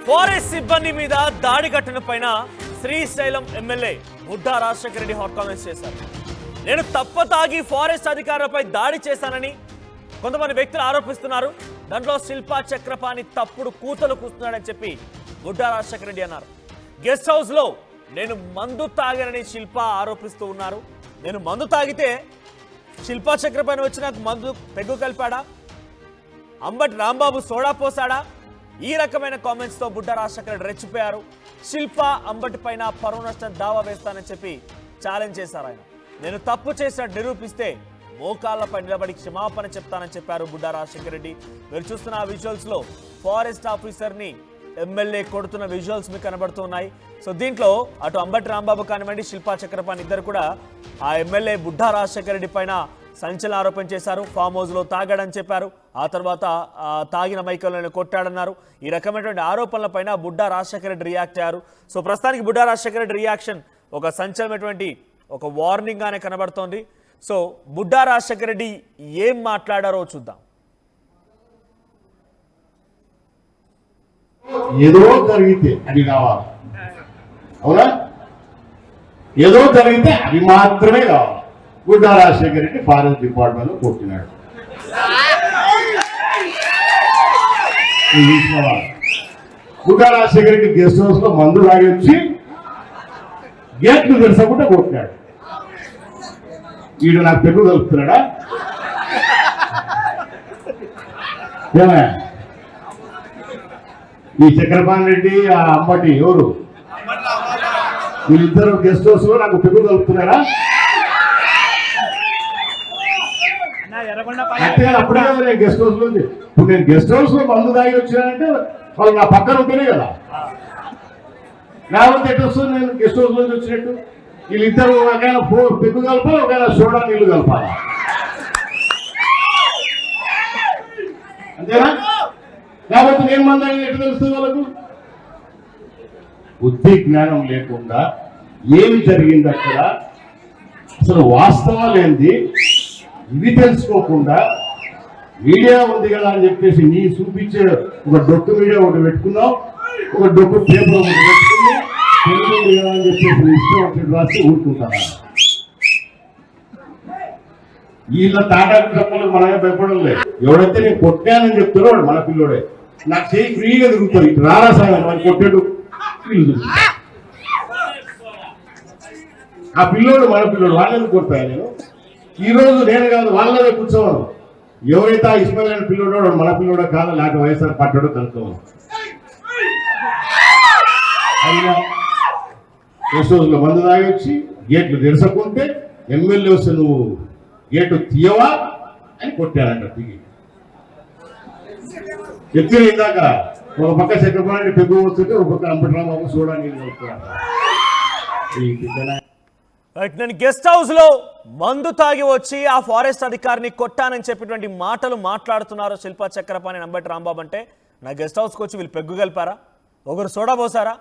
Forest సిబ్బంది మీద దాడి ఘటన పైన Srisailam MLA Budda Rajasekhara Reddy hot comments చేశారు. నేను తప్ప తాగి ఫారెస్ట్ అధికారులపై దాడి చేశానని కొంతమంది వ్యక్తులు ఆరోపిస్తున్నారు. దాంట్లో శిల్పా చక్రపాణి తప్పుడు కూతలు కూస్తున్నాడని చెప్పి బుడ్డా రాజశేఖర రెడ్డి అన్నారు. గెస్ట్ హౌస్ లో నేను మందు తాగానని శిల్పా ఆరోపిస్తూ ఉన్నారు. నేను మందు తాగితే శిల్పా చక్రపాణి వచ్చి నాకు మందు పెగ్గు కలిపాడా, అంబటి రాంబాబు సోడా పోసాడా? ఈ రకమైన కామెంట్స్ తో బుడ్డా రాజశేఖర రెడ్డి రెచ్చిపోయారు. శిల్పా అంబటి పైన పరువు నష్టం దావా వేస్తానని చెప్పి ఛాలెంజ్ చేశారు. ఆయన నేను తప్పు చేసినట్టు నిరూపిస్తే మోకాళ్లపై నిలబడి క్షమాపణ చెప్తానని చెప్పారు బుడ్డా రాజశేఖర రెడ్డి. మీరు చూస్తున్న ఆ విజువల్స్ లో ఫారెస్ట్ ఆఫీసర్ ని ఎమ్మెల్యే కొడుతున్న విజువల్స్ మీకు కనబడుతున్నాయి. సో దీంట్లో అటు అంబటి రాంబాబు కానివ్వండి, శిల్పా చక్రపాణి ఇద్దరు కూడా ఆ ఎమ్మెల్యే బుడ్డా రాజశేఖర రెడ్డి పైన సంచలన ఆరోపణ చేశారు. ఫామ్ హౌస్ లో తాగాడని చెప్పారు. ఆ తర్వాత తాగిన మైకల్లో కొట్టాడన్నారు. ఈ రకమైనటువంటి ఆరోపణలపైన బుడ్డా రాజశేఖర రెడ్డి రియాక్ట్ అయ్యారు. సో ప్రస్తుతానికి బుడ్డా రాజశేఖర రెడ్డి రియాక్షన్ ఒక సంచలనమైనటువంటి ఒక వార్నింగ్ గానే కనబడుతోంది. సో బుడ్డా రాజశేఖర రెడ్డి ఏం మాట్లాడారో చూద్దాం. ఏదో జరిగితే అది కావాలి, అవునా? ఏదో జరిగితే అది మాత్రమే కావాలి. బుడ్డా రాజశేఖర రెడ్డి ఫారెస్ట్ డిపార్ట్మెంట్ లో కొట్టినాడు. బుడ్డా రాజశేఖర రెడ్డి గెస్ట్ హౌస్ లో మందు తాగి వచ్చి గేట్లు తెరసకుండా కొట్టినాడు. వీడు నాకు పెరుగు కలుపుతున్నాడా? ఏమే ఈ చక్రపాణి రెడ్డి ఆ అంబటి ఎవరు వీళ్ళిద్దరు గెస్ట్ హౌస్ లో నాకు పెరుగు కలుపుతున్నాడా? అంటే అప్పుడే నేను గెస్ట్ హౌస్ లో ఇప్పుడు నేను గెస్ట్ హౌస్ లో మందు తాగి వచ్చినానంటే వాళ్ళు నా పక్కన ఉంటేనే కదా, లేకపోతే ఎటు వస్తుంది? నేను గెస్ట్ హౌస్ నుంచి వచ్చినట్టు వీళ్ళిద్దరు ఒకైనా పెగ్గు కలపాలి, ఒకైనా సోడా నీళ్లు కలపాలి, అంతేనా? లేకపోతే నేను మంది ఎటు తెలుస్తుంది వాళ్ళకు? బుద్ధి జ్ఞానం లేకుండా ఏమి జరిగింది అక్కడ, అసలు వాస్తవాలు ఏంది ఇవి తెలుసుకోకుండా మీడియా ఉంది కదా అని చెప్పేసి నీ చూపించే ఒక డొక్కు మీడియా ఒకటి పెట్టుకున్నావు, ఒక డొక్కు పేపర్ ఒకటి పెట్టుకుని తెలుగు ఉంది కదా అని చెప్పేసి ఇష్టం ఒకటి రాసి ఊరుకుంటాను. వీళ్ళ తాటాకు చెప్పలకు మనమే భయపడడం లేదు. ఎవడైతే నేను కొట్టానని చెప్తారో వాడు మన పిల్లోడే. నాకు చేయి ఫ్రీగా తిరుగుతుంది, ఇటు రారా సాయం వాడు కొట్టాడు వీళ్ళు. ఆ పిల్లోడు మన పిల్లోడు, వాళ్ళని కొడతాను నేను. ఈ రోజు నేను కాదు వాళ్ళనే కూర్చోవడం. ఎవరైతే ఆ ఇస్మాయిల్ అని పిల్లోడో మన పిల్లోడో కాదు, లేకపోతే వైఎస్ఆర్ పట్టాడో కనుక్కోవాలి. అయినా గెస్ట్ హౌస్ లో మందు తాగి వచ్చి గేట్లు తెరసకుంటే ఎమ్మెల్యే వస్తే నువ్వు గేటు తీయవా అని కొట్టారంట. దిగి ఎత్తున ఇందాక ఒక పక్క చక్రపాణి పెగ్గు వస్తుంటే ఒక పక్క అంబటి రాంబాబు సోడా నీళ్ళు కలుపుతారు. నేను గెస్ట్ హౌస్ లో మందు తాగి వచ్చి ఆ ఫారెస్ట్ అధికారిని కొట్టానని చెప్పినటువంటి మాటలు మాట్లాడుతున్నారు శిల్పా చక్రపాణి, అంబటి రాంబాబు. అంటే నా గెస్ట్ హౌస్కి వచ్చి వీళ్ళు పెగ్గు కలిపారా, ఒకరు సోడా పోసారా,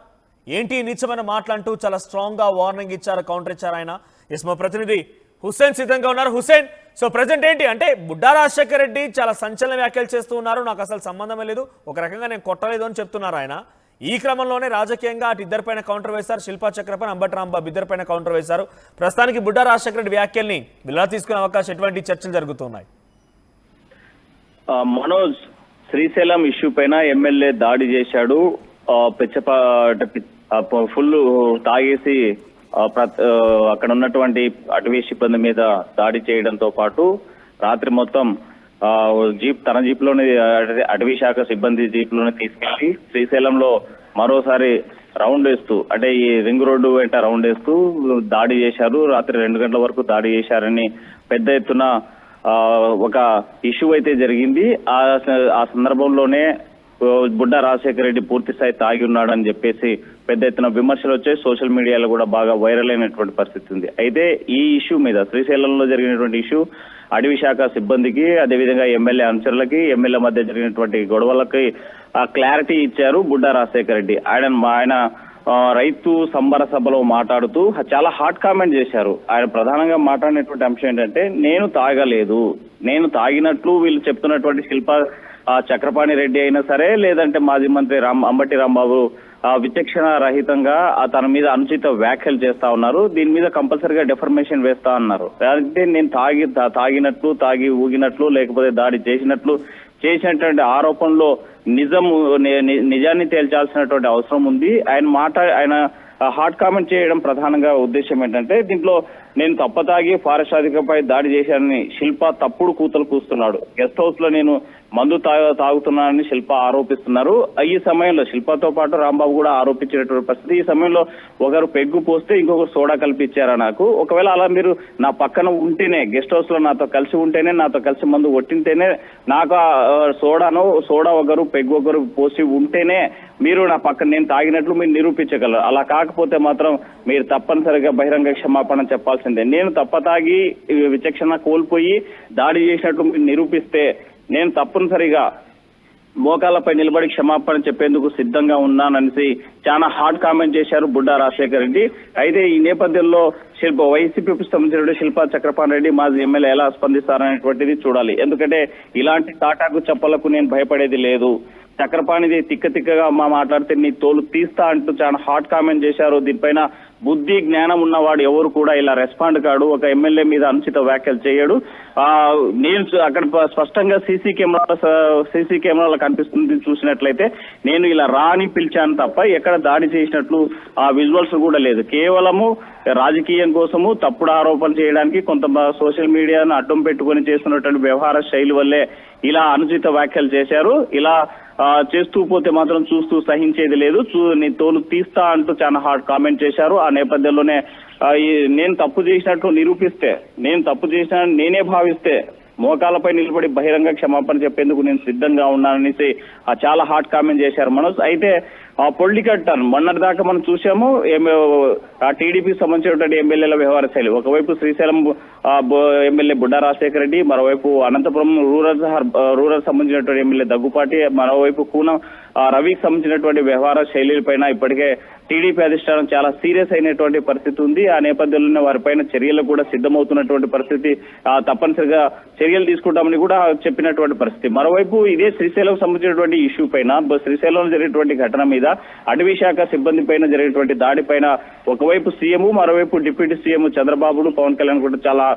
ఏంటి నిత్యమైన మాటలంటూ చాలా స్ట్రాంగ్ గా వార్నింగ్ ఇచ్చారు, కౌంటర్ ఇచ్చారు ఆయన. ఎస్, మా ప్రతినిధి హుస్సేన్ సిద్ధంగా ఉన్నారు. హుస్సేన్, సో ప్రజెంట్ ఏంటి అంటే బుడ్డా రాజశేఖర రెడ్డి చాలా సంచలన వ్యాఖ్యలు చేస్తూ ఉన్నారు. నాకు అసలు సంబంధమే లేదు, ఒక రకంగా నేను కొట్టలేదు అని చెప్తున్నారు ఆయన. ఈ క్రమంలోనే రాజకీయంగా అటు ఇద్దరిపైన కౌంటర్ వేశారు. శిల్పా చక్రపాణి, అంబటి రాంబాబు ఇద్దరిపైన కౌంటర్ వేశారు. ప్రస్తుతానికి బుడ్డా రాజశేఖర రెడ్డి వ్యాఖ్యల్ని ఇలా తీసుకునే అవకాశం ఎటువంటి చర్చలు జరుగుతున్నాయి? మనోజ్, శ్రీశైలం ఇష్యూ పైన ఎమ్మెల్యే దాడి చేశాడు. ఫుల్ తాగేసి అక్కడ ఉన్నటువంటి అటవీ సిబ్బంది మీద దాడి చేయడంతో పాటు రాత్రి మొత్తం తన జీప్ లోనే అటవీ శాఖ సిబ్బంది జీప్ లోనే తీసుకెళ్లి శ్రీశైలంలో మరోసారి రౌండ్ వేస్తూ, అంటే ఈ రింగ్ రోడ్డు వెంట రౌండ్ వేస్తూ దాడి చేశారు. రాత్రి 2 గంటల వరకు దాడి చేశారని పెద్ద ఎత్తున ఒక ఇష్యూ అయితే జరిగింది. ఆ సందర్భంలోనే బుడ్డా రాజశేఖర రెడ్డి పూర్తి స్థాయి తాగి ఉన్నాడని చెప్పేసి పెద్ద ఎత్తున విమర్శలు వచ్చాయి. సోషల్ మీడియాలో కూడా బాగా వైరల్ అయినటువంటి పరిస్థితి ఉంది. అయితే ఈ ఇష్యూ మీద, శ్రీశైలంలో జరిగినటువంటి ఇష్యూ అటవీ శాఖ సిబ్బందికి, అదేవిధంగా ఎమ్మెల్యే అనుచరులకి, ఎమ్మెల్యే మధ్య జరిగినటువంటి గొడవలకి క్లారిటీ ఇచ్చారు బుడ్డా రాజశేఖర రెడ్డి. ఆయన రైతు సంబర సభలో మాట్లాడుతూ చాలా హాట్ కామెంట్ చేశారు. ఆయన ప్రధానంగా మాట్లాడినటువంటి అంశం ఏంటంటే, నేను తాగలేదు, నేను తాగినట్లు వీళ్ళు చెప్తున్నటువంటి శిల్పా చక్రపాణి రెడ్డి అయినా సరే, లేదంటే మాజీ మంత్రి అంబటి రాంబాబు విచక్షణ రహితంగా తన మీద అనుచిత వ్యాఖ్యలు చేస్తా ఉన్నారు. దీని మీద కంపల్సరీగా డిఫర్మేషన్ వేస్తా అన్నారు. అంటే నేను తాగినట్లు, తాగి ఊగినట్లు, లేకపోతే దాడి చేసినటువంటి ఆరోపణలో నిజాన్ని తేల్చాల్సినటువంటి అవసరం ఉంది. ఆయన హాట్ కామెంట్ చేయడం ప్రధానంగా ఉద్దేశం ఏంటంటే, దీంట్లో నేను తప్పతాగి ఫారెస్ట్ అధికారిపై దాడి చేశానని శిల్ప తప్పుడు కూతలు కూస్తున్నాడు. గెస్ట్ హౌస్ లో నేను మందు తాగుతున్నానని శిల్ప ఆరోపిస్తున్నారు. ఈ సమయంలో శిల్పతో పాటు రాంబాబు కూడా ఆరోపించినటువంటి పరిస్థితి. ఈ సమయంలో ఒకరు పెగ్గు పోస్తే ఇంకొకరు సోడా కల్పించారా నాకు. ఒకవేళ అలా మీరు నా పక్కన ఉంటేనే, గెస్ట్ హౌస్ లో నాతో కలిసి ఉంటేనే, నాతో కలిసి మందు కొట్టింటేనే, నాకు సోడా ఒకరు పెగ్గు ఒకరు పోసి ఉంటేనే మీరు నా పక్కన నేను తాగినట్లు మీరు నిరూపించగలరు. అలా కాకపోతే మాత్రం మీరు తప్పనిసరిగా బహిరంగ క్షమాపణ చెప్పాల్సిందే. నేను తప్పతాగి విచక్షణ కోల్పోయి దాడి చేసినట్లు మీరు నిరూపిస్తే నేను తప్పనిసరిగా మోకాళ్ళపై నిలబడి క్షమాపణ చెప్పేందుకు సిద్ధంగా ఉన్నాననేసి చాలా హార్డ్ కామెంట్ చేశారు బుడ్డా రాజశేఖర్ రెడ్డి. అయితే ఈ నేపథ్యంలో వైసీపీకి సంబంధించిన శిల్పా చక్రపాణి రెడ్డి మాజీ ఎమ్మెల్యే ఎలా స్పందిస్తారనేటువంటిది చూడాలి. ఎందుకంటే ఇలాంటి తాటాకు చెప్పలకు నేను భయపడేది లేదు. చక్రపాణిది తిక్కగా మాట్లాడితే నీ తోలు తీస్తా అంటూ చాలా హాట్ కామెంట్ చేశారు. దీనిపైన బుద్ధి జ్ఞానం ఉన్నవాడు ఎవరు కూడా ఇలా రెస్పాండ్ కాడు. ఒక ఎమ్మెల్యే మీద అనుచిత వ్యాఖ్యలు చేయడు. నేను అక్కడ స్పష్టంగా సీసీ కెమెరాలో కనిపిస్తుంది. చూసినట్లయితే నేను ఇలా రాని పిలిచాను తప్ప ఎక్కడ దాడి చేసినట్లు ఆ విజువల్స్ కూడా లేదు. కేవలము రాజకీయం కోసము తప్పుడు ఆరోపణలు చేయడానికి కొంత సోషల్ మీడియాను అడ్డం పెట్టుకొని చేస్తున్నటువంటి వ్యవహార శైలి వల్లే ఇలా అనుచిత వ్యాఖ్యలు చేశారు. ఇలా చేస్తూ పోతే మాత్రం చూస్తూ సహించేది లేదు. నీ తోలు తీస్తా అంటూ చాలా హార్డ్ కామెంట్ చేశారు. ఆ నేపథ్యంలోనే నేను తప్పు చేసినట్లు నిరూపిస్తే, నేను తప్పు చేసిన నేనే భావిస్తే మోకాలపై నిలబడి బహిరంగ క్షమాపణ చెప్పేందుకు నేను సిద్ధంగా ఉన్నాననేసి చాలా హాట్ కామెంట్ చేశారు మనోజ్. అయితే ఆ పొలిటికల్ టర్న్ మొన్నటిదాకా మనం చూసాము. టీడీపీకి సంబంధించినటువంటి ఎమ్మెల్యేల వ్యవహార శైలి. ఒకవైపు శ్రీశైలం ఎమ్మెల్యే బుడ్డా రాజశేఖర రెడ్డి, మరోవైపు అనంతపురం రూరల్ సంబంధించినటువంటి ఎమ్మెల్యే దగ్గుపాటి, మరోవైపు కూనం రవికి సంబంధించినటువంటి వ్యవహార శైలిపైన ఇప్పటికే టీడీపీ అధిష్టానం చాలా సీరియస్ అయినటువంటి పరిస్థితి ఉంది. ఆ నేపథ్యంలోనే వారిపైన చర్యలు కూడా సిద్ధమవుతున్నటువంటి పరిస్థితి. తప్పనిసరిగా చర్యలు తీసుకుంటామని కూడా చెప్పినటువంటి పరిస్థితి. మరోవైపు ఇదే శ్రీశైలం సంబంధించినటువంటి ఇష్యూ పైన, శ్రీశైలంలో జరిగినటువంటి ఘటన మీద, అటవీ శాఖ సిబ్బంది పైన జరిగినటువంటి దాడిపైన ఒకవైపు సీఎం, మరోవైపు డిప్యూటీ సీఎం చంద్రబాబు, పవన్ కళ్యాణ్ కూడా చాలా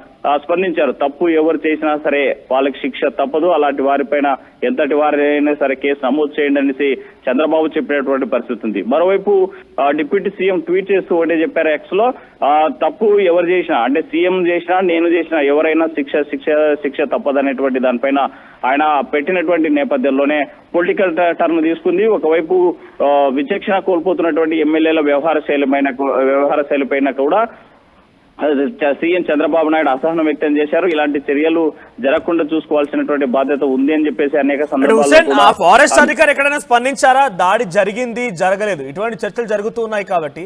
స్పందించారు. తప్పు ఎవరు చేసినా సరే వాళ్ళకి శిక్ష తప్పదు, అలాంటి వారిపైన ఎంతటి వారైనా సరే కేసు నమోదు చేయండి అనేసి చంద్రబాబు చెప్పినటువంటి పరిస్థితి ఉంది. మరోవైపు డిప్యూటీ సీఎం ట్వీట్ చేస్తూ ఒకటే చెప్పారు ఎక్స్ లో, తప్పు ఎవరు చేసినా, అంటే సీఎం చేసినా నేను చేసినా ఎవరైనా శిక్ష తప్పదనేటువంటి దానిపైన ఆయన పెట్టినటువంటి నేపథ్యంలోనే పొలిటికల్ టర్న్ తీసుకుంది. ఒకవైపు విచక్షణ కోల్పోతున్నటువంటి ఎమ్మెల్యేల వ్యవహార శైలిపైన కూడా సీఎం చంద్రబాబు నాయుడు అసహనం వ్యక్తం చేశారు. ఇలాంటి చర్యలు జరగకుండా చూసుకోవాల్సినటువంటి బాధ్యత ఉంది అని చెప్పేసి అనేక సందర్భాల్లో ఫారెస్ట్ అధికారి ఎక్కడైనా స్పందించారా? దాడి జరిగింది, జరగలేదు, ఇటువంటి చర్చలు జరుగుతూ ఉన్నాయి కాబట్టి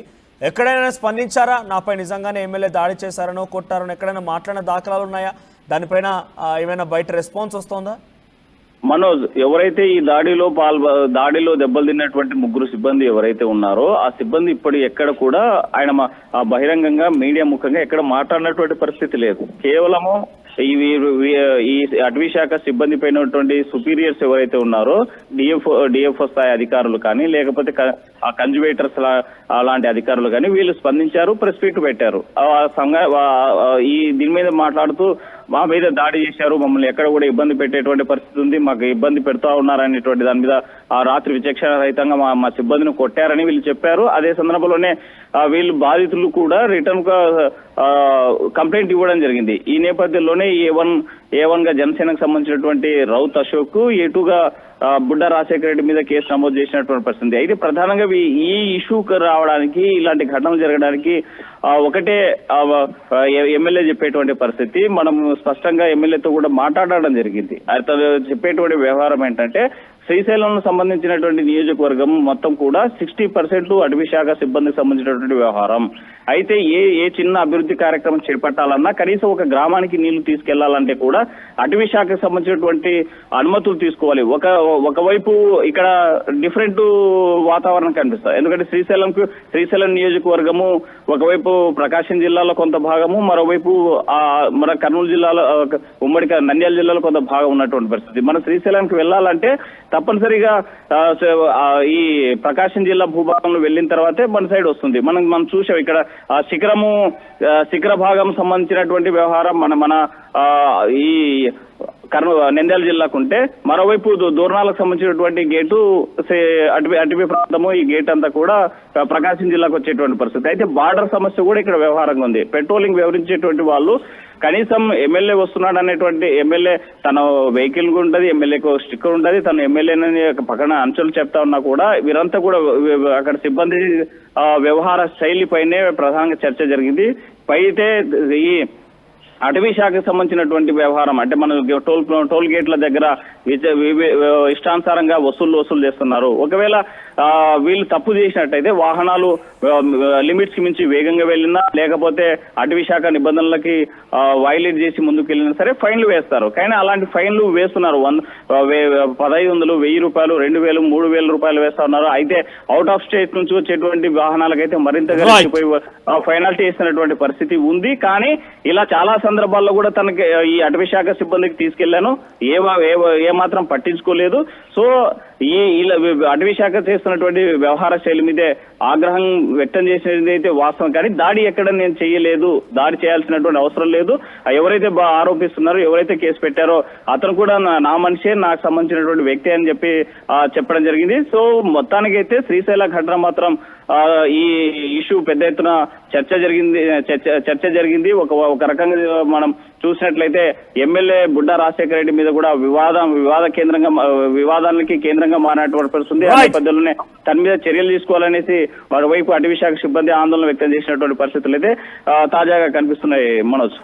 ఎక్కడైనా స్పందించారా? నాపై నిజంగానే ఎమ్మెల్యే దాడి చేశారనో కొట్టారనో ఎక్కడైనా మాట్లాడిన దాఖలాలు ఉన్నాయా? దానిపైన ఏమైనా బయట రెస్పాన్స్ వస్తుందా? మనోజ్, ఎవరైతే ఈ దాడిలో దెబ్బలు తిన్నటువంటి ముగ్గురు సిబ్బంది ఎవరైతే ఉన్నారో ఆ సిబ్బంది ఇప్పుడు ఎక్కడ కూడా ఆయన బహిరంగంగా మీడియా ముఖంగా ఎక్కడ మాట్లాడినటువంటి పరిస్థితి లేదు. కేవలము ఈ అటవీ శాఖ సిబ్బంది పైనటువంటి సుపీరియర్స్ ఎవరైతే ఉన్నారో, డిఎఫ్ఓ స్థాయి అధికారులు కానీ, లేకపోతే కన్జర్వేటర్స్ అలాంటి అధికారులు కానీ వీళ్ళు స్పందించారు, ప్రెస్ మీట్ పెట్టారు. దీని మీద మాట్లాడుతూ మా మీద దాడి చేశారు, మమ్మల్ని ఎక్కడ కూడా ఇబ్బంది పెట్టేటువంటి పరిస్థితి ఉంది, మాకు ఇబ్బంది పెడతా ఉన్నారనేటువంటి దాని మీద ఆ రాత్రి విచక్షణ రహితంగా మా సిబ్బందిని కొట్టారని వీళ్ళు చెప్పారు. అదే సందర్భంలోనే వీళ్ళు బాధితులు కూడా రిటర్న్ గా కంప్లైంట్ ఇవ్వడం జరిగింది. ఈ నేపథ్యంలోనే ఏ1 గా జనసేనకు సంబంధించినటువంటి రౌత్ అశోక్, ఏ2గా బుడ్డా రాజశేఖర రెడ్డి మీద కేసు నమోదు చేసినటువంటి పరిస్థితి. అయితే ప్రధానంగా ఈ ఇష్యూకి రావడానికి, ఇలాంటి ఘటనలు జరగడానికి ఒకటే ఎమ్మెల్యే చెప్పేటువంటి పరిస్థితి. మనం స్పష్టంగా ఎమ్మెల్యేతో కూడా మాట్లాడడం జరిగింది. అతను చెప్పేటువంటి వ్యవహారం ఏంటంటే, శ్రీశైలం సంబంధించినటువంటి నియోజకవర్గం మొత్తం కూడా 60% అటవీ శాఖ సిబ్బందికి సంబంధించినటువంటి వ్యవహారం. అయితే ఏ చిన్న అభివృద్ధి కార్యక్రమం చేపట్టాలన్నా కనీసం ఒక గ్రామానికి నీళ్లు తీసుకెళ్లాలంటే కూడా అటవీ శాఖకు సంబంధించినటువంటి అనుమతులు తీసుకోవాలి. ఒకవైపు ఇక్కడ డిఫరెంట్ వాతావరణం కనిపిస్తుంది. ఎందుకంటే శ్రీశైలం నియోజకవర్గము ఒకవైపు ప్రకాశం జిల్లాలో కొంత భాగము, మరోవైపు మన కర్నూలు జిల్లాలో ఉమ్మడి నంద్యాల జిల్లాలో కొంత భాగం ఉన్నటువంటి పరిస్థితి. మన శ్రీశైలానికి వెళ్ళాలంటే తప్పనిసరిగా ఈ ప్రకాశం జిల్లా భూభాగంలో వెళ్ళిన తర్వాతే మన సైడ్ వస్తుంది. మనం చూసాం ఇక్కడ శిఖర భాగం సంబంధించినటువంటి వ్యవహారం మన ఈ నంద్యాల జిల్లాకు ఉంటే, మరోవైపు దూరణాలకు సంబంధించినటువంటి గేటు అటవీ ప్రాంతము, ఈ గేట్ అంతా కూడా ప్రకాశం జిల్లాకు వచ్చేటువంటి పరిస్థితి. అయితే బార్డర్ సమస్య కూడా ఇక్కడ వ్యవహారంగా ఉంది. పెట్రోలింగ్ వివరించేటువంటి వాళ్ళు కనీసం ఎమ్మెల్యే వస్తున్నాడు అనేటువంటి, ఎమ్మెల్యే తన వెహికల్ ఉంటుంది, ఎమ్మెల్యేకు స్టిక్కర్ ఉంటుంది, తను ఎమ్మెల్యేనని పక్కన అంచెలు చెప్తా ఉన్నా కూడా వీరంతా కూడా అక్కడ సిబ్బంది వ్యవహార శైలి పైనే ప్రధానంగా చర్చ జరిగింది. అయితే ఈ అటవీ శాఖకు సంబంధించినటువంటి వ్యవహారం అంటే మన టోల్ గేట్ల దగ్గర ఇష్టానుసారంగా వసూలు చేస్తున్నారు. ఒకవేళ వీళ్ళు తప్పు చేసినట్టయితే వాహనాలు లిమిట్స్ కి మించి వేగంగా వెళ్ళినా, లేకపోతే అటవీ శాఖ నిబంధనలకి వైలేట్ చేసి ముందుకు వెళ్ళినా సరే ఫైన్లు వేస్తారు. కానీ అలాంటి ఫైన్లు వేస్తున్నారు. 1500, 1000 రూపాయలు, 2000, 3000 రూపాయలు వేస్తా ఉన్నారు. అయితే అవుట్ ఆఫ్ స్టేట్ నుంచి వచ్చేటువంటి వాహనాలకైతే మరింతగా రెచ్చిపోయి ఫైనాల్టీ వేస్తున్నటువంటి పరిస్థితి ఉంది. కానీ ఇలా చాలా సందర్భాల్లో కూడా తనకి ఈ అటవీ శాఖ సిబ్బందికి తీసుకెళ్లాను, ఏ మాత్రం పట్టించుకోలేదు. సో ఈ అటవీ శాఖ చేస్తున్నటువంటి వ్యవహార శైలి మీదే ఆగ్రహం వ్యక్తం చేసేది అయితే వాస్తవం. కానీ దాడి ఎక్కడ నేను చేయలేదు, దాడి చేయాల్సినటువంటి అవసరం లేదు. ఎవరైతే ఆరోపిస్తున్నారో, ఎవరైతే కేసు పెట్టారో అతను కూడా నా మనిషే, నాకు సంబంధించినటువంటి వ్యక్తి అని చెప్పడం జరిగింది. సో మొత్తానికైతే శ్రీశైల ఘటన మాత్రం ఈ ఇష్యూ పెద్ద ఎత్తున చర్చ జరిగింది. ఒక రకంగా మనం చూసినట్లయితే ఎమ్మెల్యే బుడ్డా రాజశేఖర రెడ్డి మీద కూడా వివాదానికి కేంద్రంగా మారినటువంటి పరిస్థితుంది. ఆ నేపథ్యంలోనే తన మీద చర్యలు తీసుకోవాలనేసి మరోవైపు అటవీ శాఖ సిబ్బంది ఆందోళన వ్యక్తం చేసినటువంటి పరిస్థితులు అయితే తాజాగా కనిపిస్తున్నాయి. మనోజ్.